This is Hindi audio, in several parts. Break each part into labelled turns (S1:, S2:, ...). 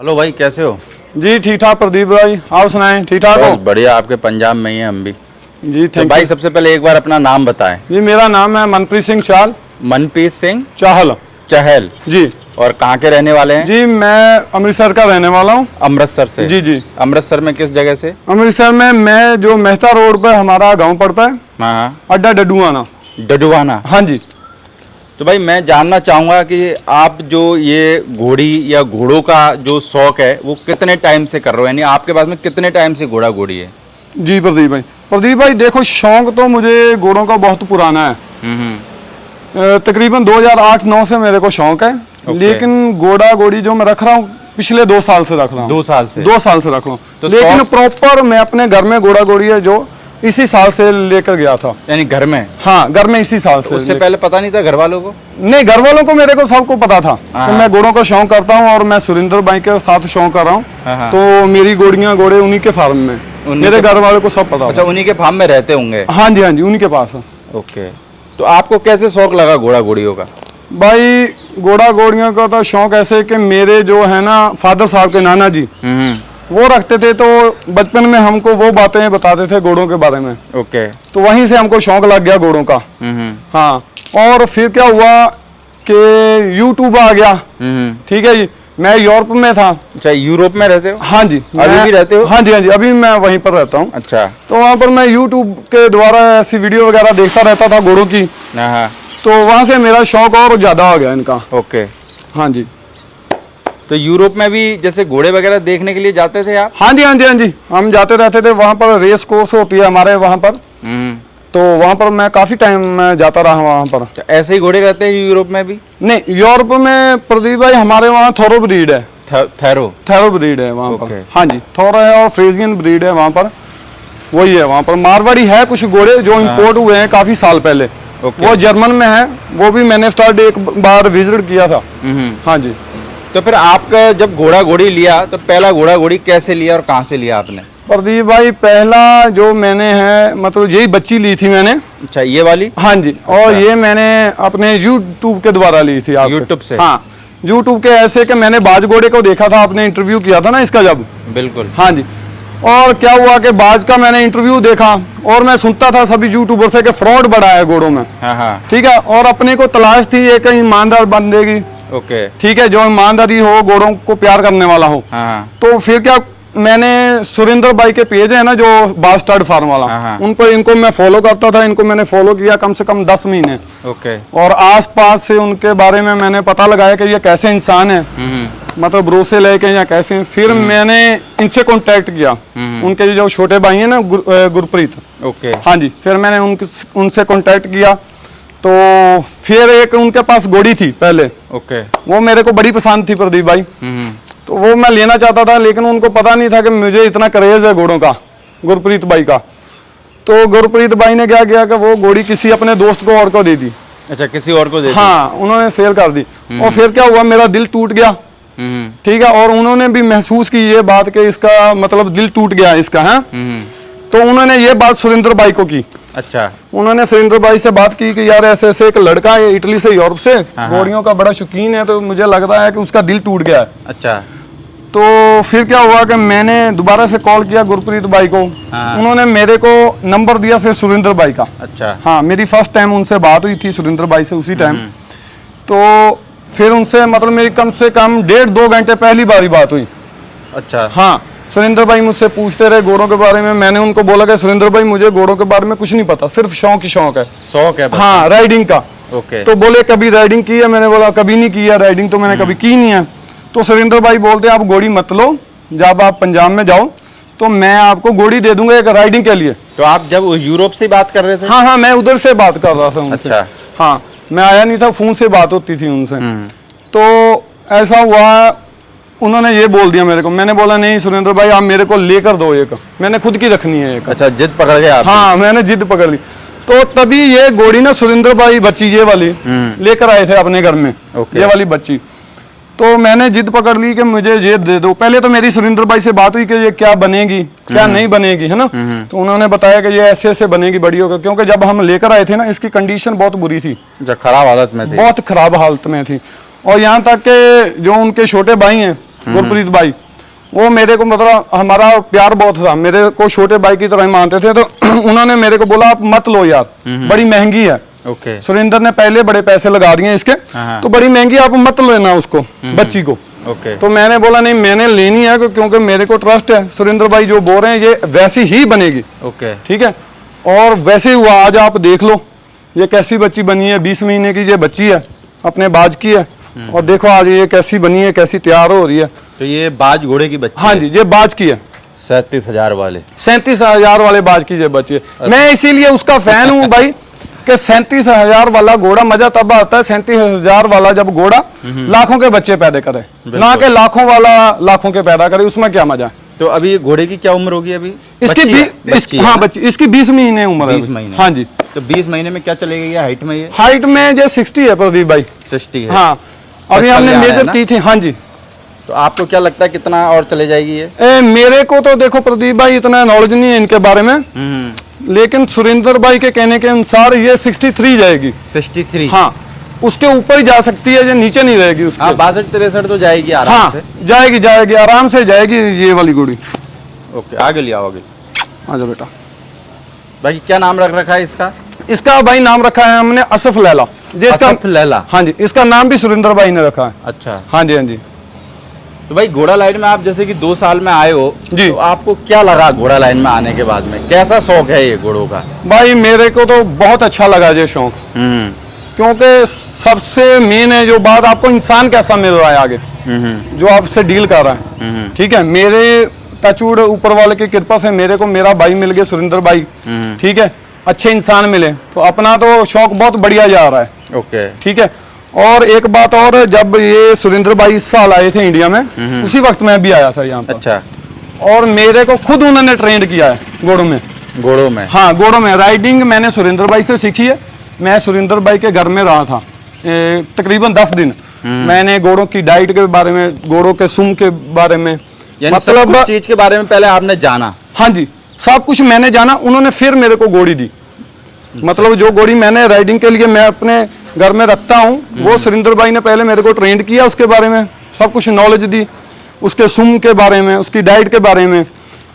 S1: हेलो भाई, कैसे हो?
S2: जी ठीक ठाक प्रदीप भाई, आप सुनाएं, ठीक ठाक हो?
S1: बस बढ़िया, आपके पंजाब में ही हैं हम भी।
S2: जी
S1: तो
S2: थैंक
S1: भाई
S2: यू।
S1: सबसे पहले एक बार अपना नाम बताएं।
S2: जी मेरा नाम है मनप्रीत सिंह चाल
S1: मनप्रीत सिंह
S2: चाहल।
S1: चहल।
S2: जी
S1: और कहाँ के रहने वाले हैं?
S2: जी मैं अमृतसर का रहने वाला हूँ।
S1: अमृतसर से।
S2: जी जी
S1: अमृतसर में किस जगह से?
S2: अमृतसर में मैं जो मेहता रोड पर हमारा गांव पड़ता है,
S1: हाँ हाँ,
S2: अड्डा डडुआना।
S1: डडुआना।
S2: हाँ जी।
S1: तो भाई मैं जानना चाहूँगा कि आप जो ये घोड़ी या घोड़ों का जो शौक है वो कितने टाइम से कर रहे हो, यानी आपके पास में कितने टाइम से घोड़ा घोड़ी है?
S2: जी प्रदीप भाई देखो, शौक तो मुझे घोड़ों का बहुत पुराना है। तकरीबन 2008-9 से मेरे को शौक है। लेकिन घोड़ा घोड़ी जो मैं रख रहा हूँ पिछले 2 साल से रख रहा हूँ।
S1: 2 साल से?
S2: 2 साल से रख रहा हूँ।
S1: तो
S2: लेकिन प्रॉपर मैं अपने घर में घोड़ा घोड़ी है जो इसी साल से लेकर गया था।
S1: यानी घर में?
S2: हाँ, घर में इसी साल से।
S1: उससे पहले पता नहीं था घर वालों को?
S2: नहीं, घर वालों को मेरे को सबको पता था कि मैं घोड़ों का शौक करता हूँ और मैं सुरेंद्र भाई के साथ शौक कर रहा हूँ। तो मेरी घोड़ियाँ घोड़े उन्हीं के फार्म में, मेरे घर वालों को सब पता।
S1: अच्छा, उन्हीं के फार्म में रहते होंगे?
S2: हाँ जी उन्हीं के पास।
S1: ओके। तो आपको कैसे शौक लगा घोड़ा घोड़ियों का?
S2: भाई घोड़ा घोड़ियों का तो शौक ऐसे कि मेरे जो है ना फादर साहब के नाना जी वो रखते थे, तो बचपन में हमको वो बातें बताते थे घोड़ों के बारे में।
S1: ओके।
S2: तो वहीं से हमको शौक लग गया घोड़ों का। हाँ, और फिर क्या हुआ कि यूट्यूब आ गया। ठीक है जी, मैं यूरोप में था।
S1: अच्छा, यूरोप में रहते हो?
S2: हाँ जी।
S1: अभी भी रहते हो?
S2: हाँ जी अभी मैं वहीं पर रहता हूँ।
S1: अच्छा।
S2: तो वहाँ पर मैं यूट्यूब के द्वारा ऐसी वीडियो वगैरह देखता रहता था घोड़ों की। तो वहाँ से मेरा शौक और ज्यादा हो गया इनका।
S1: ओके।
S2: हाँ जी।
S1: तो यूरोप में भी जैसे घोड़े वगैरह देखने के लिए जाते थे आप?
S2: हाँ जी हम जाते रहते थे। वहाँ पर रेस कोर्स होती है हमारे वहाँ पर। तो वहाँ पर मैं काफी टाइम जाता रहा वहाँ पर।
S1: तो ऐसे ही घोड़े रहते हैं यूरोप में भी?
S2: नहीं, यूरोप में प्रदीप भाई हमारे वहाँ थोरो ब्रीड है। थैरो ब्रीड है वहाँ पर। हाँ जी, थोरो है और फ्रीजियन ब्रीड है वहाँ पर, वही है वहाँ पर। मारवाड़ी है कुछ घोड़े जो इम्पोर्ट हुए हैं काफी साल पहले। वो जर्मन में है, वो भी मैंने स्टार्ट एक बार विजिट किया था। हाँ जी।
S1: तो फिर आपका जब घोड़ा घोड़ी लिया तो पहला घोड़ा घोड़ी कैसे लिया और कहाँ से लिया आपने?
S2: प्रदीप भाई पहला जो मैंने है मतलब यही बच्ची ली थी मैंने।
S1: अच्छा, ये वाली?
S2: हाँ जी। और ये मैंने अपने यूट्यूब के द्वारा ली थी।
S1: यूट्यूब से?
S2: हाँ, यूट्यूब के ऐसे कि मैंने बाज घोड़े को देखा था, आपने इंटरव्यू किया था ना इसका जब।
S1: बिल्कुल।
S2: हाँ जी। और क्या हुआ कि बाज का मैंने इंटरव्यू देखा और मैं सुनता था सभी यूट्यूबर से कि फ्रॉड बड़ा है घोड़ों में। ठीक है, और अपने को तलाश थी एक ईमानदार बंदे की।
S1: ओके।
S2: ठीक है, जो ईमानदारी हो, घोड़ों को प्यार करने वाला हो। तो फिर क्या, मैंने सुरेंद्र भाई के पेज है ना जो बाज स्टड फार्म वाला, इनको मैं फॉलो करता था। इनको मैंने फॉलो किया कम से कम 10 महीने।
S1: ओके।
S2: और आसपास से उनके बारे में मैंने पता लगाया कि ये कैसे इंसान है, मतलब भरोसे लेके या कैसे। फिर मैंने इनसे कांटेक्ट किया, उनके जो छोटे भाई हैं ना गुरप्रीत।
S1: ओके।
S2: हाँ जी, फिर मैंने उनसे कांटेक्ट किया। तो फिर एक उनके पास घोड़ी थी पहले।
S1: ओके।
S2: वो मेरे को बड़ी पसंद थी प्रदीप भाई। तो वो मैं लेना चाहता था, लेकिन उनको पता नहीं था कि मुझे इतना क्रेज है घोड़ों का, गुरप्रीत भाई का। तो गुरप्रीत भाई ने क्या किया कि वो घोड़ी किसी अपने दोस्त को और को दे दी।
S1: अच्छा, किसी और को दे दी? हाँ,
S2: उन्होंने सेल कर दी। और फिर क्या हुआ, मेरा दिल टूट गया। ठीक है, और उन्होंने भी महसूस की ये बात कि इसका मतलब दिल टूट गया इसका है। तो उन्होंने ये बात सुरेंद्र भाई को की।
S1: अच्छा।
S2: उन्होंने सुरेंद्र भाई से बात की कि यार ऐसे ऐसे एक लड़का है इटली से, यूरोप से, घोड़ियों का बड़ा शौकीन है, तो मुझे लग रहा है कि उसका दिल टूट गया है।
S1: अच्छा।
S2: तो फिर क्या हुआ कि मैंने दोबारा से कॉल किया गुरप्रीत भाई को। उन्होंने मेरे को नंबर दिया फिर सुरेंद्र भाई का।
S1: अच्छा।
S2: हाँ, मेरी फर्स्ट टाइम उनसे बात हुई थी सुरेंद्र भाई से उसी टाइम। तो फिर उनसे मतलब मेरी कम से कम 1.5-2 घंटे पहली बारी बात हुई।
S1: अच्छा।
S2: हाँ, सुरेंद्र भाई मुझसे पूछते रहे घोड़ों के बारे में। मैंने उनको बोला कि सुरेंद्र भाई मुझे घोड़ों के बारे में कुछ नहीं पता, सिर्फ शौक ही शौक है।
S1: शौक है बस?
S2: हाँ, राइडिंग का।
S1: ओके।
S2: तो बोले कभी राइडिंग की है? मैंने बोला कभी नहीं की है राइडिंग, तो मैंने कभी की नहीं है। तो सुरेंद्र भाई बोलते आप घोड़ी मत लो, जब आप पंजाब में जाओ तो मैं आपको घोड़ी दे दूंगा एक राइडिंग के लिए।
S1: तो आप जब यूरोप से बात कर रहे थे?
S2: हाँ, मैं उधर से बात कर रहा था उनसे।
S1: अच्छा।
S2: हाँ, मैं आया नहीं था, फोन से बात होती थी उनसे। तो ऐसा हुआ, उन्होंने ये बोल दिया मेरे को। मैंने बोला नहीं सुरेंद्र भाई आप मेरे को लेकर दो एक, मैंने खुद की रखनी है एक।
S1: अच्छा, जिद पकड़ गया आप?
S2: हाँ, मैंने जिद पकड़ ली। तो तभी ये घोड़ी ना सुरेंद्र भाई बच्ची ये वाली लेकर आए थे अपने घर में। ये वाली बच्ची। तो मैंने जिद पकड़ ली कि मुझे ये दे दो। पहले तो मेरी सुरेंद्र भाई से बात हुई कि ये क्या बनेगी क्या नहीं बनेगी, है ना। तो उन्होंने बताया कि ये ऐसे ऐसे बनेगी बड़ी होकर, क्योंकि जब हम लेकर आए थे ना इसकी कंडीशन बहुत बुरी थी,
S1: खराब हालत में थी,
S2: बहुत खराब हालत में थी। और यहाँ तक के जो उनके छोटे भाई हैं गुरप्रीत भाई, वो मेरे को मतलब हमारा प्यार बहुत था, मेरे को छोटे भाई की तरह ही मानते थे। तो उन्होंने मेरे को बोला आप मत लो यार, बड़ी महंगी है।
S1: ओके।
S2: सुरेंद्र ने पहले बड़े पैसे लगा दिए इसके, तो बड़ी महंगी, आप मत लेना उसको, बच्ची को।
S1: ओके।
S2: तो मैंने बोला नहीं, मैंने लेनी है क्योंकि मेरे को ट्रस्ट है, सुरेंद्र भाई जो बोल रहे हैं ये वैसी ही बनेगी।
S1: ओके।
S2: ठीक है, और वैसे ही हुआ। आज आप देख लो ये कैसी बच्ची बनी है, 20 महीने की ये बच्ची है, अपने बाज की है। और देखो आज ये कैसी बनी है, कैसी तैयार हो रही है।
S1: तो ये बाज घोड़े की बच्ची?
S2: हाँ जी, ये बाज की है,
S1: 37,000 वाले,
S2: 37,000 वाले बाज की ये बच्ची है। मैं इसीलिए उसका फैन हूँ भाई कि 37,000 वाला घोड़ा मजा तब आता है, 37,000 वाला जब घोड़ा लाखों के बच्चे पैदा करे, ना कि लाखों वाला लाखों के पैदा करे, उसमें क्या मजा है।
S1: तो अभी घोड़े की क्या उम्र होगी अभी?
S2: इसकी हाँ बच्ची, इसकी 20 महीने उम्र है।
S1: 20 महीने?
S2: हाँ जी।
S1: तो 20 महीने में क्या चलेगी हाइट में? ये
S2: हाइट में जो 60 है प्रदीप भाई,
S1: 60 है।
S2: हाँ, अभी हमने मेजर की थी। हाँ जी।
S1: तो आपको क्या लगता है कितना और चले जाएगी ये?
S2: मेरे को तो देखो प्रदीप भाई इतना नॉलेज नहीं है इनके बारे में, लेकिन सुरेंद्र भाई के कहने के अनुसार ये 63 जाएगी।
S1: 63?
S2: हाँ, उसके ऊपर ही जा सकती है, ये नीचे नहीं रहेगी उसके।
S1: हाँ, 62-63 तो जाएगी आराम
S2: हाँ,
S1: से।
S2: जाएगी आराम से जाएगी ये वाली घोड़ी।
S1: ओके, आगे ले आओ, आगे
S2: आ जाओ बेटा।
S1: भाई क्या नाम रख रखा है इसका?
S2: इसका भाई नाम रखा है हमने असफ लैला।
S1: असफ लैला?
S2: हाँ जी, इसका नाम भी सुरेंद्र भाई ने रखा है।
S1: अच्छा।
S2: हाँ जी, हाँ जी।
S1: तो भाई घोड़ा लाइन में आप जैसे कि 2 साल में आए हो
S2: जी,
S1: तो आपको क्या लगा घोड़ा लाइन में आने के बाद में? कैसा शौक है ये घोड़ों का?
S2: भाई मेरे को तो बहुत अच्छा लगा ये शौक, क्योंकि सबसे मेन है जो बात, आपको इंसान कैसा मिल रहा है आगे जो आपसे डील कर रहा है। ठीक है, मेरे टचवुड ऊपर वाले की कृपा से मेरे को मेरा भाई मिल गया, सुरेंद्र भाई। ठीक है, अच्छे इंसान मिले, तो अपना तो शौक बहुत बढ़िया जा रहा है।
S1: ओके।
S2: ठीक है, और एक बात और, जब ये सुरेंद्र भाई इस साल आए थे इंडिया में, उसी वक्त मैं भी आया था यहाँ पर।
S1: अच्छा।
S2: और मेरे को खुद उन्होंने ट्रेंड किया है घोड़ों में।
S1: घोड़ों में? हाँ,
S2: घोड़ों में राइडिंग मैंने सुरेंद्र भाई से सीखी है। मैं सुरेंद्र भाई के घर में रहा था तकरीबन 10 दिन। मैंने घोड़ों की डाइट के बारे में, घोड़ों के सुम के बारे में,
S1: मतलब सब चीज के बारे में पहले आपने जाना?
S2: हाँ जी, सब कुछ मैंने जाना, उन्होंने फिर मेरे को घोड़ी दी। मतलब जो घोड़ी मैंने राइडिंग के लिए मैं अपने घर में रखता हूँ, वो सुरेंद्र भाई ने पहले मेरे को ट्रेंड किया, उसके बारे में सब कुछ नॉलेज दी, उसके सुम के बारे में, उसकी डाइट के बारे में,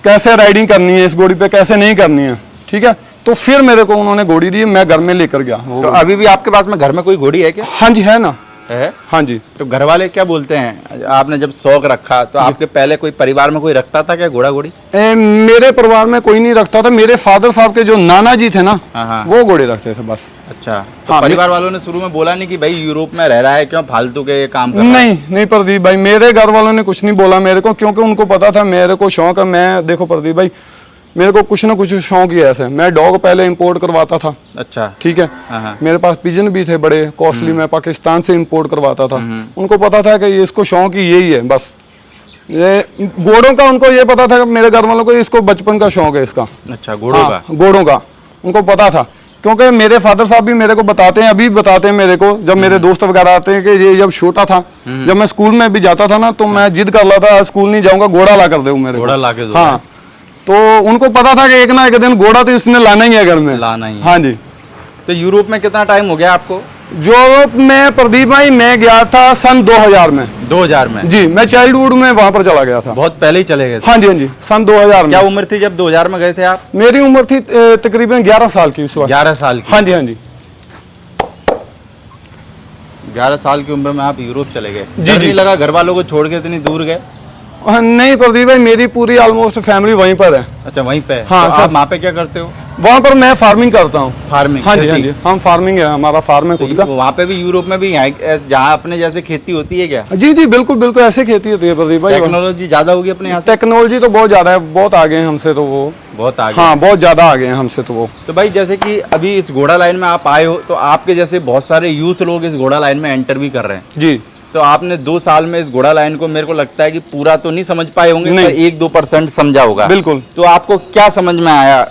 S2: कैसे राइडिंग करनी है इस घोड़ी पे, कैसे नहीं करनी है। ठीक है, तो फिर मेरे को उन्होंने घोड़ी दी, मैं घर में लेकर गया।
S1: तो अभी भी आपके पास में घर में कोई घोड़ी है क्या?
S2: हाँ जी, है ना,
S1: है।
S2: हाँ जी।
S1: तो घर वाले क्या बोलते हैं? आपने जब शौक रखा तो आपके पहले कोई परिवार में कोई रखता था क्या घोड़ा घोड़ी?
S2: मेरे परिवार में कोई नहीं रखता था, मेरे फादर साहब के जो नाना जी थे ना, वो घोड़े रखते थे बस।
S1: अच्छा। तो परिवार वालों ने शुरू में बोला नहीं कि भाई यूरोप में रह रहा है, क्यों फालतू के काम कर रहा है?
S2: नहीं प्रदीप भाई, मेरे घर वालों ने कुछ नहीं बोला मेरे को, क्योंकि उनको पता था मेरे को शौक है। मैं देखो प्रदीप भाई, मेरे को कुछ ना कुछ शौक ही ऐसे, मैं डॉग पहले इंपोर्ट करवाता था।
S1: अच्छा।
S2: ठीक है, मेरे पास पिजन भी थे बड़े कॉस्टली, मैं पाकिस्तान से इंपोर्ट करवाता था। उनको पता था कि इसको शौक ही यही है बस। ये घोड़ों का उनको ये पता था कि मेरे घर वालों को इसको बचपन का शौक है इसका।
S1: अच्छा, घोड़ों का?
S2: घोड़ों का उनको पता था, क्योंकि मेरे फादर साहब भी मेरे को बताते हैं, अभी बताते हैं मेरे को, जब मेरे दोस्त वगैरह आते हैं कि ये जब छोटा था, जब मैं स्कूल में भी जाता था ना, तो मैं जिद कर रहा था स्कूल नहीं जाऊंगा, घोड़ा ला कर दे मेरे
S1: घोड़ा ला के दो।
S2: हाँ, तो उनको पता था कि एक ना एक दिन घोड़ा तो इसने लाना ही है घर में,
S1: लाना ही है।
S2: हाँ जी।
S1: तो यूरोप में कितना टाइम हो गया आपको?
S2: यूरोप में प्रदीप भाई मैं गया था सन 2000 में।
S1: 2000 में?
S2: जी, मैं चाइल्डहुड में वहां पर चला गया था।
S1: बहुत पहले ही चले गए थे?
S2: हाँ जी, हाँ जी, सन 2000 में।
S1: क्या उम्र थी जब 2000 में गए थे आप?
S2: मेरी उम्र थी तकरीबन 11 साल की उस वक्त।
S1: 11 साल की?
S2: हाँ जी, हाँ जी।
S1: 11 साल की उम्र में आप यूरोप चले गए?
S2: जी जी।
S1: लगा घर वालों को छोड़ के इतनी दूर गए?
S2: नहीं प्रदीप भाई, मेरी पूरी ऑलमोस्ट फैमिली वहीं पर है।
S1: अच्छा, वहीं पे?
S2: हाँ,
S1: तो आप वहाँ पे क्या करते हो?
S2: वहाँ पर मैं फार्मिंग करता हूँ।
S1: फार्मिंग?
S2: हाँ जी, हाँ जी, हम फार्मिंग है, हमारा फार्म है खुद का।
S1: वहाँ पे भी यूरोप में भी जहाँ अपने जैसे खेती होती है क्या?
S2: जी जी, बिल्कुल बिल्कुल ऐसे खेती होती है प्रदीप भाई।
S1: टेक्नोलॉजी ज्यादा होगी अपने यहाँ से?
S2: टेक्नोलॉजी तो बहुत ज्यादा है, बहुत आगे हैं हमसे तो वो।
S1: बहुत आगे?
S2: हाँ, बहुत ज्यादा आगे हैं हमसे तो वो।
S1: तो भाई जैसे कि अभी इस घोड़ा लाइन में आप आए हो, तो आपके जैसे बहुत सारे यूथ लोग इस घोड़ा लाइन में एंटर भी कर रहे हैं
S2: जी।
S1: तो आपने 2 साल में इस घोड़ा लाइन को, मेरे को लगता है कि पूरा तो नहीं समझ पाए होंगे,
S2: नहीं।
S1: पर 1-2% समझा होगा।
S2: बिल्कुल।
S1: तो आपको क्या समझ में आया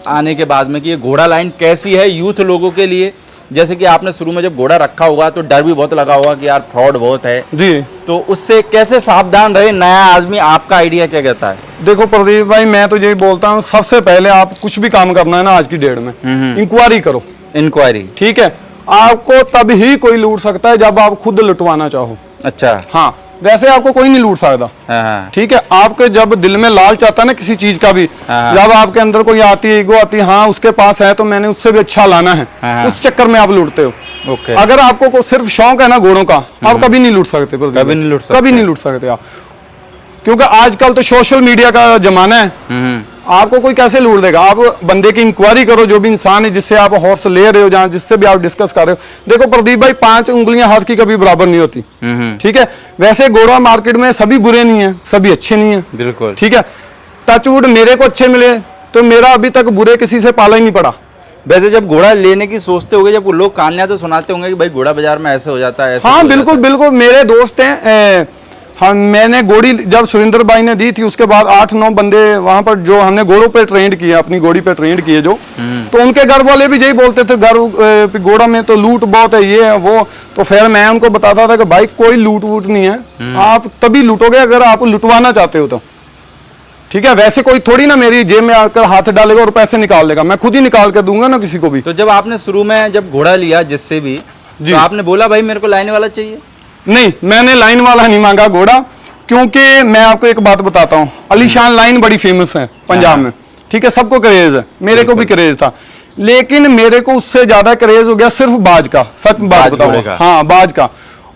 S1: आने के बाद में कि ये घोड़ा लाइन कैसी है यूथ लोगों के लिए? जैसे कि आपने शुरू में जब घोड़ा रखा होगा तो डर भी बहुत लगा होगा कि यार फ्रॉड बहुत है
S2: जी,
S1: तो उससे कैसे सावधान रहे नया आदमी? आपका आइडिया क्या कहता है?
S2: देखो प्रदीप भाई, मैं तो यही बोलता हूँ, सबसे पहले आप कुछ भी काम करना है ना आज की डेट में, इंक्वायरी करो।
S1: इंक्वायरी?
S2: ठीक है, आपको तब ही कोई लूट सकता है जब आप खुद लुटवाना चाहो।
S1: अच्छा।
S2: हाँ, वैसे आपको कोई नहीं लूट सकता।
S1: हाँ।
S2: ठीक है, आपके जब दिल में लालच आता है ना किसी चीज का भी, जब आपके अंदर कोई आती है, ईगो आती है, हाँ उसके पास है तो मैंने उससे भी अच्छा लाना है, उस चक्कर में आप लूटते हो।
S1: ओके।
S2: अगर आपको सिर्फ शौक है ना घोड़ों का, आप कभी नहीं लूट सकते,
S1: कभी नहीं लूट सकते,
S2: कभी नहीं लूट सकते आप, क्योंकि आजकल तो सोशल मीडिया का जमाना है। आपको कोई कैसे लूट देगा? आप बंदे की इंक्वायरी करो, जो भी इंसान है जिससे आप हॉर्स ले रहे हो, जहाँ जिससे भी आप डिस्कस कर रहे हो। देखो प्रदीप भाई, 5 उंगलियां हाथ की कभी बराबर नहीं होती। ठीक है, वैसे घोड़ा मार्केट में सभी बुरे नहीं है, सभी अच्छे नहीं है।
S1: बिल्कुल।
S2: ठीक है, टचवुड मेरे को अच्छे मिले तो मेरा अभी तक बुरे किसी से पाला ही नहीं पड़ा।
S1: वैसे जब घोड़ा लेने की सोचते होंगे, जब लोग कहानियां तो सुनाते होंगे कि भाई घोड़ा बाजार में ऐसे हो जाता है, ऐसे
S2: हाँ
S1: हो
S2: बिल्कुल
S1: जाता है।
S2: बिल्कुल, मेरे दोस्त हैं। हाँ, मैंने घोड़ी जब सुरेंद्र भाई ने दी थी, उसके बाद 8-9 बंदे वहां पर जो हमने घोड़ों पे ट्रेंड किए, अपनी घोड़ी पे ट्रेंड किए जो, तो उनके घर वाले भी यही बोलते थे, घर घोड़ा में तो लूट बहुत है, ये है वो। तो फिर मैं उनको बताता था कि भाई कोई लूट वूट नहीं है, आप तभी लूटोगे अगर आप लुटवाना चाहते हो तो। ठीक है, वैसे कोई थोड़ी ना मेरी जेब में आकर हाथ डालेगा और पैसे निकाल लेगा, मैं खुद ही निकाल के दूंगा ना किसी को भी।
S1: तो जब आपने शुरू में जब घोड़ा लिया जिससे भी, तो आपने बोला भाई मेरे को लाइन वाला चाहिए?
S2: नहीं, मैंने लाइन वाला नहीं मांगा घोड़ा, क्योंकि मैं आपको एक बात बताता हूँ, अलीशान लाइन बड़ी फेमस है पंजाब में। ठीक है, सबको क्रेज है, मेरे को भी क्रेज था, लेकिन मेरे को उससे ज्यादा क्रेज हो गया सिर्फ बाज का। सच बात बताऊँ, हाँ बाज का।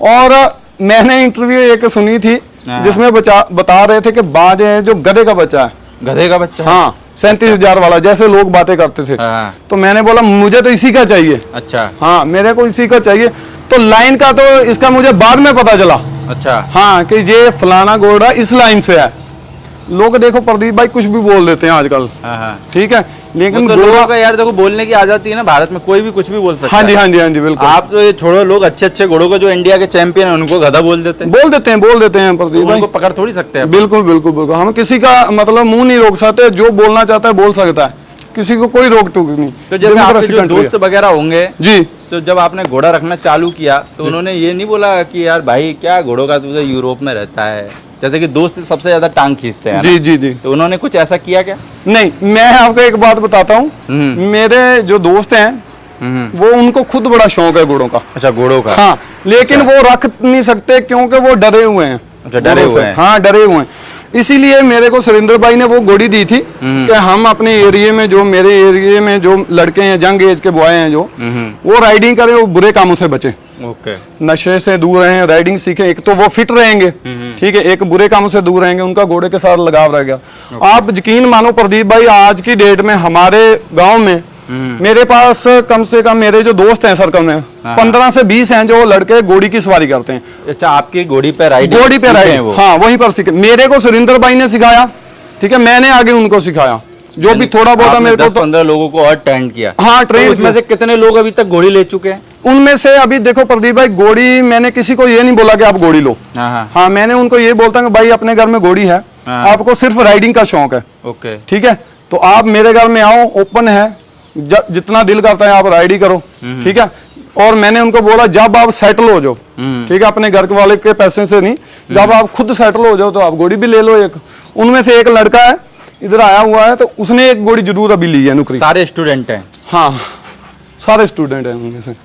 S2: और मैंने इंटरव्यू एक सुनी थी जिसमें बता रहे थे कि बाज है जो गधे का बच्चा है।
S1: गधे का बच्चा?
S2: हाँ, 37,000 वाला, जैसे लोग बातें करते थे। तो मैंने बोला मुझे तो इसी का चाहिए।
S1: अच्छा।
S2: हाँ, मेरे को इसी का चाहिए। तो लाइन का तो इसका मुझे बाद में पता चला।
S1: अच्छा।
S2: हाँ, कि ये फलाना घोड़ा इस लाइन से है। लोग देखो प्रदीप भाई कुछ भी बोल देते हैं आजकल। ठीक है, लेकिन
S1: तो लोगों का यार देखो बोलने की आजादी है ना, भारत में कोई भी कुछ भी बोल सकता है।
S2: हाँ जी हाँ जी हाँ जी, बिल्कुल।
S1: आप तो ये छोड़ो, लोग अच्छे अच्छे घोड़ों को जो इंडिया के चैंपियन है उनको गधा बोल देते हैं,
S2: बोल देते हैं प्रदीप भाई,
S1: उनको पकड़ थोड़ी सकते हैं।
S2: बिल्कुल बिल्कुल बिल्कुल, हम किसी का मतलब मुंह नहीं रोक सकते, जो बोलना चाहता है बोल सकता है, किसी को कोई रोक टोक नहीं।
S1: तो जैसे आपके जो दोस्त वगैरह होंगे
S2: जी, तो
S1: जब आपने घोड़ा रखना चालू किया तो उन्होंने ये नहीं बोला कि यार भाई क्या घोड़ों का, तू तो यूरोप में रहता है, जैसे कि दोस्त सबसे ज्यादा टांग खींचते हैं?
S2: जी जी जी।
S1: तो उन्होंने कुछ ऐसा किया क्या?
S2: नहीं, मैं आपको एक बात बताता हूँ, मेरे जो दोस्त हैं वो उनको खुद बड़ा शौक है घोड़ों का।
S1: अच्छा, घोड़ों का?
S2: हाँ, लेकिन वो रख नहीं सकते क्योंकि वो डरे हुए हैं।
S1: अच्छा, डरे हुए हैं?
S2: हाँ, डरे हुए हैं। इसीलिए मेरे को सुरेंद्र भाई ने वो घोड़ी दी थी कि हम अपने एरिया में, जो मेरे एरिया में जो लड़के हैं, जंग एज के बॉय हैं जो, वो राइडिंग करें, वो बुरे कामों से बचे, नशे से दूर रहें, राइडिंग सीखें। एक तो वो फिट रहेंगे, ठीक है, एक बुरे कामों से दूर रहेंगे, उनका घोड़े के साथ लगाव रह गया। आप यकीन मानो प्रदीप भाई, आज की डेट में हमारे गाँव में मेरे पास कम से कम मेरे जो दोस्त हैं सर्कल में 15 से 20 हैं जो लड़के घोड़ी की सवारी करते हैं।
S1: अच्छा, आपकी घोड़ी पे राइड?
S2: घोड़ी पे राइड, हाँ वहीं पर सीखे। मेरे को सुरेंद्र भाई ने सिखाया, ठीक है, मैंने आगे उनको सिखाया, जो भी थोड़ा बहुत मेरे को।
S1: 10-15 लोगों को और ट्रेंड किया?
S2: हाँ, ट्रेंड।
S1: उसमें से कितने लोग अभी तक घोड़ी ले चुके हैं?
S2: उनमें से अभी देखो प्रदीप भाई, घोड़ी मैंने किसी को ये नहीं बोला कि आप घोड़ी लो। हाँ, मैंने उनको ये बोलता हूँ भाई अपने घर में घोड़ी है, आपको सिर्फ राइडिंग का शौक है, ओके ठीक है, तो आप मेरे घर में आओ, ओपन है, जितना दिल करता है आप राइड ही करो, ठीक है। और मैंने उनको बोला जब आप सेटल हो जाओ, ठीक है, अपने घर वाले के पैसे से नहीं, जब आप खुद सेटल हो जाओ तो आप घोड़ी भी ले लो एक। उनमें से एक लड़का है इधर आया हुआ है, तो उसने एक घोड़ी जरूर अभी ली है, नुकरी।
S1: सारे स्टूडेंट हैं? हाँ,
S2: सारे स्टूडेंट हैं उनमें से।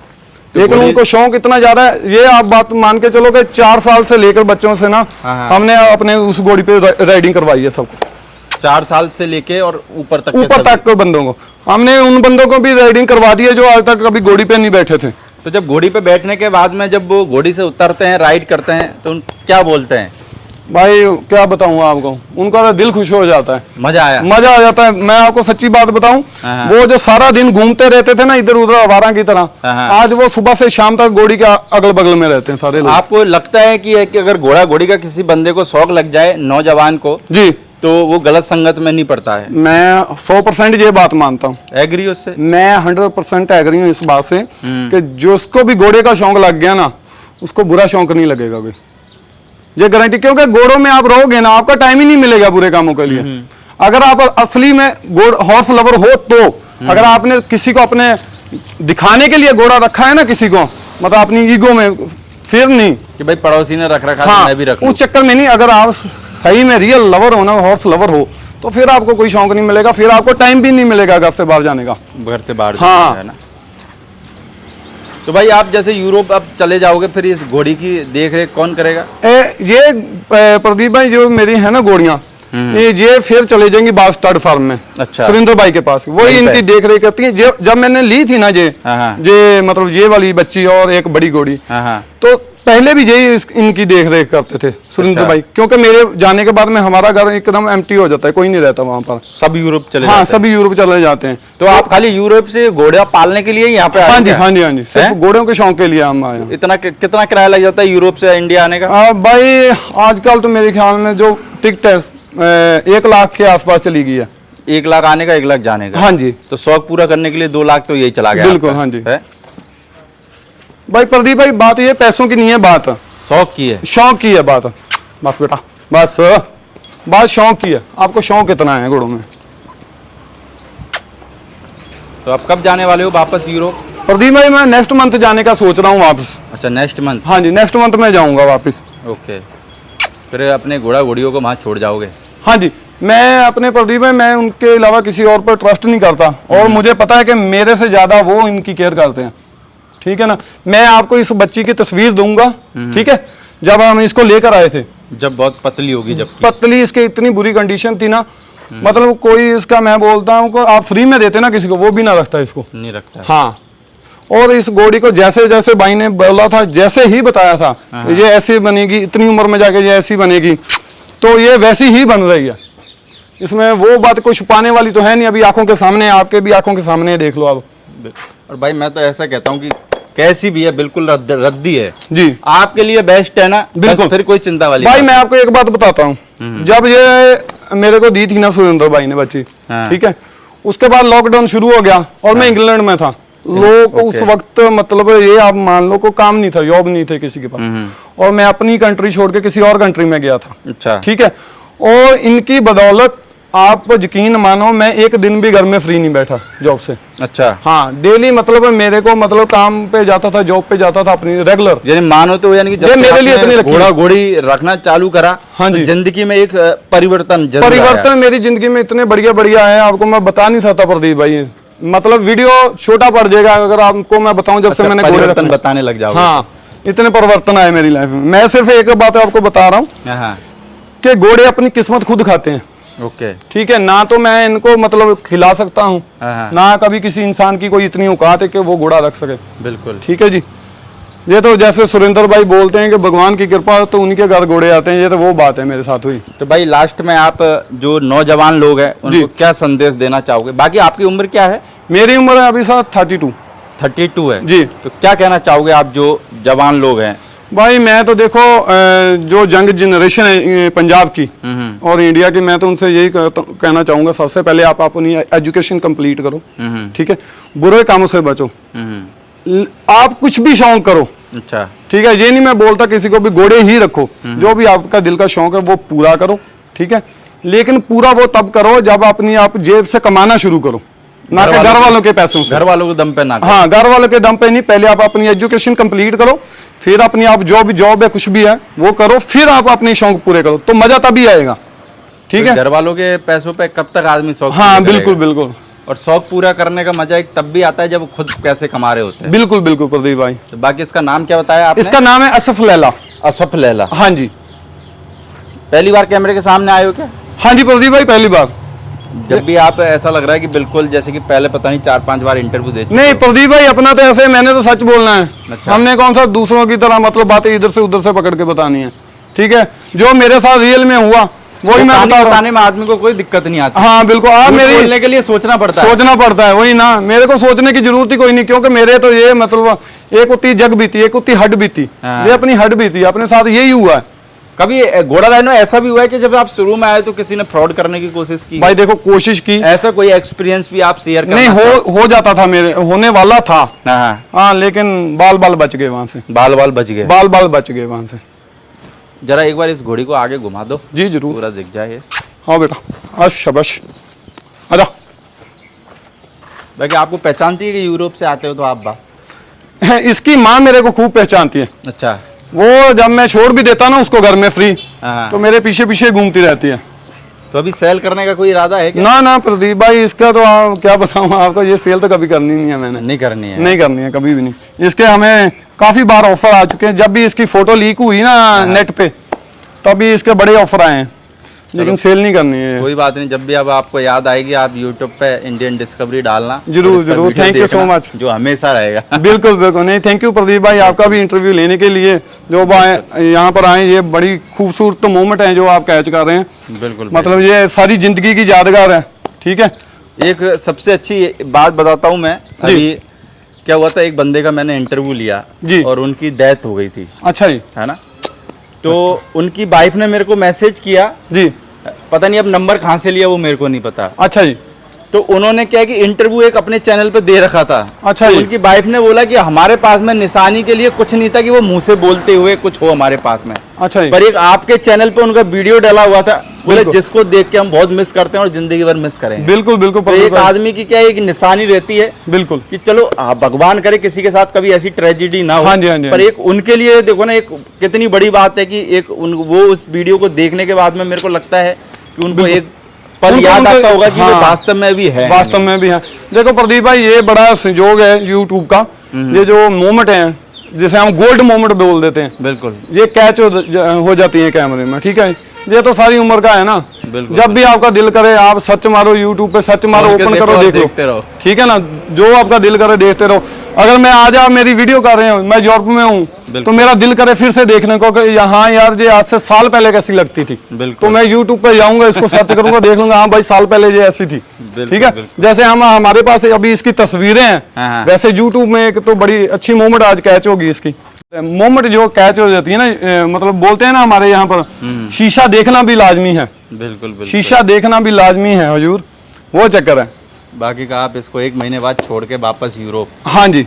S2: लेकिन उनको शौक इतना ज्यादा है, ये आप बात मान के चलो कि 4 साल से लेकर बच्चों से ना हमने अपने उस घोड़ी पे राइडिंग करवाई है सबको।
S1: 4 साल से लेके और ऊपर तक
S2: के बंदों को हमने, उन बंदों को भी राइडिंग करवा दी है जो आज तक कभी घोड़ी पे नहीं बैठे थे।
S1: तो जब घोड़ी पे बैठने के बाद में जब वो घोड़ी से उतरते हैं, राइड करते हैं, तो क्या बोलते हैं?
S2: भाई क्या बताऊं आपको, उनका तो दिल खुश हो जाता है,
S1: मजा आ
S2: जाता है। मैं आपको सच्ची बात बताऊं, वो जो सारा दिन घूमते रहते थे ना इधर उधर आवारा की तरह, आज वो सुबह से शाम तक घोड़ी के अगल बगल में रहते हैं सारे लोग।
S1: आपको लगता है कि अगर घोड़ी का किसी बंदे को शौक लग जाए, नौजवान को जी, तो वो गलत संगत में नहीं पड़ता है? मैं
S2: 100% ये बात मानता हूँ।
S1: एग्री उससे? मैं
S2: 100% एग्री हूँ इस बात से कि जिसको भी घोड़े का शौक लग गया ना, उसको बुरा शौक नहीं लगेगा कोई, ये गारंटी। क्योंकि घोड़ों में आप रहोगे ना, आपका टाइम ही नहीं मिलेगा बुरे कामों के लिए। अगर आप असली में हॉर्स लवर हो तो, अगर आपने किसी को अपने दिखाने के लिए घोड़ा रखा है ना किसी को, मतलब अपनी ईगो में, फिर नहीं
S1: कि भाई पड़ोसी ने रख रखा,
S2: हाँ,
S1: मैं भी रख
S2: उस चक्कर में नहीं। अगर आप सही में रियल लवर हो ना, हॉर्स लवर हो, तो फिर आपको कोई शौक नहीं मिलेगा, फिर आपको टाइम भी नहीं मिलेगा घर से बाहर जाने का,
S1: घर से बाहर
S2: हाँ,
S1: है ना। तो भाई आप जैसे यूरोप अब चले जाओगे, फिर इस घोड़ी की देख रेख कौन करेगा?
S2: ये प्रदीप भाई जो मेरी है ना घोड़ियाँ, ये फिर चले जाएंगी बास्टर्ड फार्म में।
S1: अच्छा।
S2: सुरेंद्र भाई के पास, वही इनकी देख रेख करती है। जब मैंने ली थी ना ये मतलब ये वाली बच्ची और एक बड़ी घोड़ी, तो पहले भी यही इनकी देख रेख करते थे सुरेंद्र भाई, क्योंकि मेरे जाने के बाद में हमारा घर एकदम एम्प्टी हो जाता है, कोई नहीं रहता वहाँ पर,
S1: सब यूरोप चले
S2: हाँ सभी यूरोप चले जाते हैं।
S1: तो आप खाली यूरोप से घोड़ा पालने के लिए यहाँ पे आए?
S2: हाँ जी हाँ जी हाँ जी, सिर्फ घोड़ों के शौक के लिए हम आए।
S1: कितना किराया लग जाता है यूरोप से इंडिया आने का?
S2: भाई आजकल तो मेरे ख्याल में जो टिकट है 1 लाख के आसपास चली गई है।
S1: 1 लाख आने का, 1 लाख जाने का?
S2: हाँ जी।
S1: तो शौक पूरा करने के लिए 2 लाख तो यही चला गया?
S2: बिल्कुल हाँ जी। भाई प्रदीप भाई बात ये पैसों की नहीं है, बात
S1: शौक की है,
S2: शौक की है बात। बस बेटा बस, बात शौक की है। आपको शौक कितना है घोड़ों में?
S1: तो आप कब जाने वाले हो वापस यूरोप?
S2: प्रदीप भाई मैं नेक्स्ट मंथ जाने का सोच रहा हूँ वापस।
S1: अच्छा, नेक्स्ट मंथ?
S2: हाँ जी, नेक्स्ट मंथ में जाऊंगा वापस।
S1: ओके, फिर अपने घोड़ा घोड़ियों को वहाँ छोड़ जाओगे?
S2: हाँ जी, मैं अपने प्रदीप भाई मैं उनके अलावा किसी और पर ट्रस्ट नहीं करता, और मुझे पता है कि मेरे से ज्यादा वो इनकी केयर करते हैं। ठीक है ना, मैं आपको इस बच्ची की तस्वीर दूंगा, ठीक है, जब हम इसको लेकर आए थे,
S1: जब बहुत पतली होगी, जब
S2: पतली, इसके इतनी बुरी कंडीशन थी ना, मतलब कोई इसका, मैं बोलता हूँ को आप फ्री में देते ना किसी को, वो भी ना रखता इसको,
S1: नहीं रखता।
S2: हाँ, और इस घोड़ी को जैसे जैसे भाई ने बोला था, जैसे ही बताया था ये ऐसी बनेगी, इतनी उम्र में जाके ये ऐसी बनेगी, तो ये वैसी ही बन रही है। इसमें वो बात कोई छुपाने वाली तो है नहीं, अभी आंखों के सामने, आपके भी आंखों के सामने देख लो आप।
S1: और भाई मैं तो ऐसा कहता हूँ कि कैसी भी है बिल्कुल रद्दी है
S2: जी,
S1: आपके लिए बेस्ट है ना,
S2: बिल्कुल,
S1: फिर कोई चिंता वाली
S2: भाई। मैं आपको एक बात बताता हूँ, जब ये मेरे को दी थी ना सुरेंद्र भाई ने बच्ची, ठीक है, उसके बाद लॉकडाउन शुरू हो गया और मैं इंग्लैंड में था। लोग उस वक्त मतलब ये आप मान लो को काम नहीं था, जॉब नहीं थे किसी के पास, और मैं अपनी कंट्री छोड़ के किसी और कंट्री में गया था।
S1: अच्छा,
S2: ठीक है, और इनकी बदौलत आप यकीन मानो मैं एक दिन भी घर में फ्री नहीं बैठा जॉब से।
S1: अच्छा,
S2: हाँ, डेली मतलब मेरे को मतलब काम पे जाता था, जॉब पे जाता था अपनी रेगुलर।
S1: यानी मानो तो यानी कि जब
S2: मेरे लिए इतनी
S1: घोड़ा घोड़ी रखना चालू करा,
S2: हाँ जी,
S1: तो जिंदगी में एक परिवर्तन
S2: मेरी जिंदगी में इतने बढ़िया बढ़िया है, आपको मैं बता नहीं सकता प्रदीप भाई। मतलब वीडियो छोटा पड़ जाएगा अगर आपको मैं बताऊं, जब से मैंने
S1: परिवर्तन बताने लग जाओगे।
S2: हाँ, इतने परिवर्तन आए मेरी लाइफ में। मैं सिर्फ एक बात आपको बता रहा हूँ कि घोड़े अपनी किस्मत खुद खाते हैं।
S1: ओके,
S2: ठीक है ना, तो मैं इनको मतलब खिला सकता हूँ ना, कभी किसी इंसान की कोई इतनी औकात है कि वो घोड़ा रख सके।
S1: बिल्कुल,
S2: ठीक है जी। ये तो जैसे सुरेंद्र भाई बोलते हैं कि भगवान की कृपा तो उनके घर घोड़े आते हैं, ये तो वो बात है मेरे साथ हुई।
S1: तो भाई लास्ट में आप जो नौजवान लोग हैं उनको क्या संदेश देना चाहोगे? बाकी आपकी उम्र क्या है?
S2: मेरी उम्र है अभी साथ
S1: 32 है
S2: जी।
S1: तो क्या कहना चाहोगे आप जो जवान लोग हैं?
S2: भाई मैं तो देखो जो यंग जनरेशन है पंजाब की और इंडिया की, मैं तो उनसे यही कहना चाहूंगा, सबसे पहले आप अपनी एजुकेशन कंप्लीट करो। ठीक है, बुरे कामों से बचो, आप कुछ भी शौक करो।
S1: अच्छा,
S2: ठीक है, ये नहीं मैं बोलता किसी को भी घोड़े ही रखो, जो भी आपका दिल का शौक है वो पूरा करो। ठीक है, लेकिन पूरा वो तब करो जब अपनी आप जेब से कमाना शुरू करो, ना कि घर वालों के पैसों से,
S1: घर वालों के दम पे ना।
S2: हाँ, घर वालों के दम पे नहीं, पहले आप अपनी एजुकेशन कंप्लीट करो, फिर अपनी आप जो भी जॉब है कुछ भी है वो करो, फिर आप अपने शौक पूरे करो, तो मजा तभी आएगा। ठीक है,
S1: घर वालों के पैसों पे कब तक आदमी शौक?
S2: हाँ बिल्कुल बिल्कुल,
S1: और शौक पूरा करने का मजा एक तब भी आता है जब वो खुद पैसे कमा रहे होते हैं।
S2: बिल्कुल बिल्कुल प्रदीप भाई।
S1: तो बाकी इसका नाम क्या बताया आपने?
S2: इसका नाम है असफ लैला।
S1: असफ लैला,
S2: हाँ जी।
S1: पहली बार कैमरे के सामने आए हो क्या?
S2: हाँ जी प्रदीप भाई, पहली बार।
S1: जब भी आप ऐसा लग रहा है कि बिल्कुल जैसे कि पहले पता नहीं 4-5 बार इंटरव्यू दे चुके
S2: नहीं
S1: हो।
S2: प्रदीप भाई, अपना तो ऐसे मैंने तो सच बोलना है।
S1: अच्छा।
S2: हमने कौन सा दूसरों की तरह मतलब बातें इधर से उधर से पकड़ के बतानी है। ठीक है, जो मेरे साथ रियल में हुआ वही मैं बता रहा हूं।
S1: बताने में आदमी को कोई दिक्कत नहीं आती।
S2: हाँ बिल्कुल, आप मेरे
S1: बोलने के लिए सोचना पड़ता
S2: है, वही ना, मेरे को सोचने की जरूरत ही कोई नहीं, क्योंकि मेरे तो ये मतलब एक उतनी जग बीती, एक उतनी हड बीती, ये अपनी हड बीती, अपने साथ यही हुआ है।
S1: कभी घोड़ा राइनो ऐसा भी हुआ है कि जब आप शुरू में आए तो किसी ने फ्रॉड करने की कोशिश की?
S2: भाई देखो, कोशिश की,
S1: ऐसा कोई एक्सपीरियंस भी आप शेयर करना?
S2: नहीं, हो जाता था, मेरे होने वाला था।
S1: हाँ,
S2: लेकिन बाल बच गए वहां से,
S1: बाल बच गए,
S2: बाल बच गए वहां से।
S1: जरा एक बार इस घोड़ी को आगे घुमा दो।
S2: जी जरूर,
S1: पूरा दिख जाए।
S2: हाँ बेटा, शाबाश, आजा।
S1: बाकी आपको पहचानती है कि यूरोप से आते हो तो आप?
S2: इसकी माँ मेरे को खूब पहचानती है।
S1: अच्छा,
S2: वो जब मैं छोड़ भी देता ना उसको घर में फ्री, तो मेरे पीछे पीछे घूमती रहती है।
S1: तो अभी सेल करने का कोई इरादा है क्या?
S2: ना ना प्रदीप भाई, इसका तो क्या बताऊं आपको, ये सेल तो कभी करनी नहीं है मैंने।
S1: नहीं करनी है।
S2: नहीं करनी है कभी भी नहीं। इसके हमें काफी बार ऑफर आ चुके हैं, जब भी इसकी फोटो लीक हुई ना नेट पे, तभी इसके बड़े ऑफर आए हैं, लेकिन सेल नहीं करनी है।
S1: कोई बात नहीं, जब भी अब आपको याद आएगी आप यूट्यूब पे इंडियन डिस्कवरी डालना।
S2: जरूर जरूर, थैंक यू सो मच।
S1: जो हमेशा रहेगा।
S2: बिल्कुल बिल्कुल, नहीं थैंक यू प्रदीप भाई, आपका भी इंटरव्यू लेने के लिए जो यहाँ पर आए, ये बड़ी खूबसूरत मोमेंट है जो आप कैच कर रहे हैं।
S1: बिल्कुल,
S2: मतलब ये सारी जिंदगी की यादगार है। ठीक है,
S1: एक सबसे अच्छी बात बताता हूँ मैं। अभी क्या हुआ था, एक बंदे का मैंने इंटरव्यू लिया
S2: जी,
S1: और उनकी डेथ हो गई थी।
S2: अच्छा जी,
S1: है ना, तो उनकी वाइफ ने मेरे को मैसेज किया
S2: जी,
S1: पता नहीं अब नंबर कहाँ से लिया वो मेरे को नहीं पता।
S2: अच्छा जी,
S1: तो उन्होंने क्या कि इंटरव्यू एक अपने चैनल पे दे रखा था।
S2: अच्छा
S1: तो
S2: जी,
S1: उनकी वाइफ ने बोला कि हमारे पास में निशानी के लिए कुछ नहीं था कि वो मुंह से बोलते हुए कुछ हो हमारे पास में,
S2: अच्छा जी,
S1: पर एक आपके चैनल पे उनका वीडियो डाला हुआ था। बोले
S2: बिल्कुल।
S1: जिसको देख के हम बहुत मिस करते हैं और जिंदगी भर मिस करेंगे।
S2: बिल्कुल बिल्कुल
S1: तो
S2: प्रदीप
S1: एक
S2: भाई,
S1: आदमी की क्या एक निशानी रहती है
S2: बिल्कुल,
S1: कि चलो भगवान करे किसी के साथ कभी ऐसी ट्रेजिडी ना हो।
S2: हाँ जी, हाँ जी,
S1: पर
S2: हाँ
S1: एक उनके लिए देखो ना, एक कितनी बड़ी बात है कि एक वो उस वीडियो को देखने के बाद में मेरे को लगता है कि उनको
S2: बिल्कुल।
S1: एक पल
S2: उनको-
S1: याद
S2: उनको-
S1: आता होगा कि वो
S2: हाँ,
S1: वास्तव में भी है।
S2: वास्तव में भी है। देखो प्रदीप भाई, ये बड़ा संजोग है यूट्यूब का, ये जो मोमेंट है जिसे हम गोल्ड मोमेंट बोल देते हैं,
S1: बिल्कुल
S2: ये कैच हो जाती है कैमरे में। ठीक है, ये तो सारी उम्र का है ना।
S1: बिल्कुल।
S2: जब भी आपका दिल करे आप सर्च मारो, यूट्यूब पे सर्च मारो,
S1: उनके
S2: ओपन
S1: देखो
S2: करो,
S1: और
S2: देख लो।
S1: देखते रहो।
S2: ठीक है ना, जो आपका दिल करे देखते रहो। अगर मैं आज आप मेरी वीडियो कर रहे हूँ, मैं यूरोप में हूँ,
S1: बिल्कुल।
S2: तो मेरा दिल करे फिर से देखने को कि यहाँ यार ये आज से साल पहले कैसी लगती थी,
S1: बिल्कुल।
S2: तो मैं यूट्यूब पे जाऊंगा, इसको सर्च करूंगा, देख लूंगा हाँ भाई साल पहले ये ऐसी थी।
S1: बिल्कुल,
S2: ठीक है,
S1: बिल्कुल।
S2: जैसे हमारे पास अभी इसकी तस्वीरें हैं,
S1: हाँ, हाँ।
S2: वैसे यूट्यूब में एक तो बड़ी अच्छी मोमेंट आज कैच होगी इसकी। मोमेंट जो कैच हो जाती है ना, मतलब बोलते हैं ना हमारे यहाँ पर, शीशा देखना भी लाजमी है।
S1: बिल्कुल बिल्कुल।
S2: शीशा देखना भी लाजमी है हुजूर, वो चक्कर है।
S1: बाकी का आप इसको 1 महीने बाद छोड़ के वापस यूरोप।
S2: हाँ जी,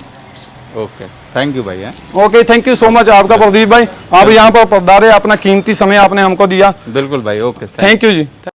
S1: ओके, थैंक यू भाई।
S2: Okay, thank you so much आपका प्रदीप भाई, आप यहाँ पर पधारे, अपना कीमती समय आपने हमको दिया।
S1: बिल्कुल भाई, ओके,
S2: थैंक यू जी।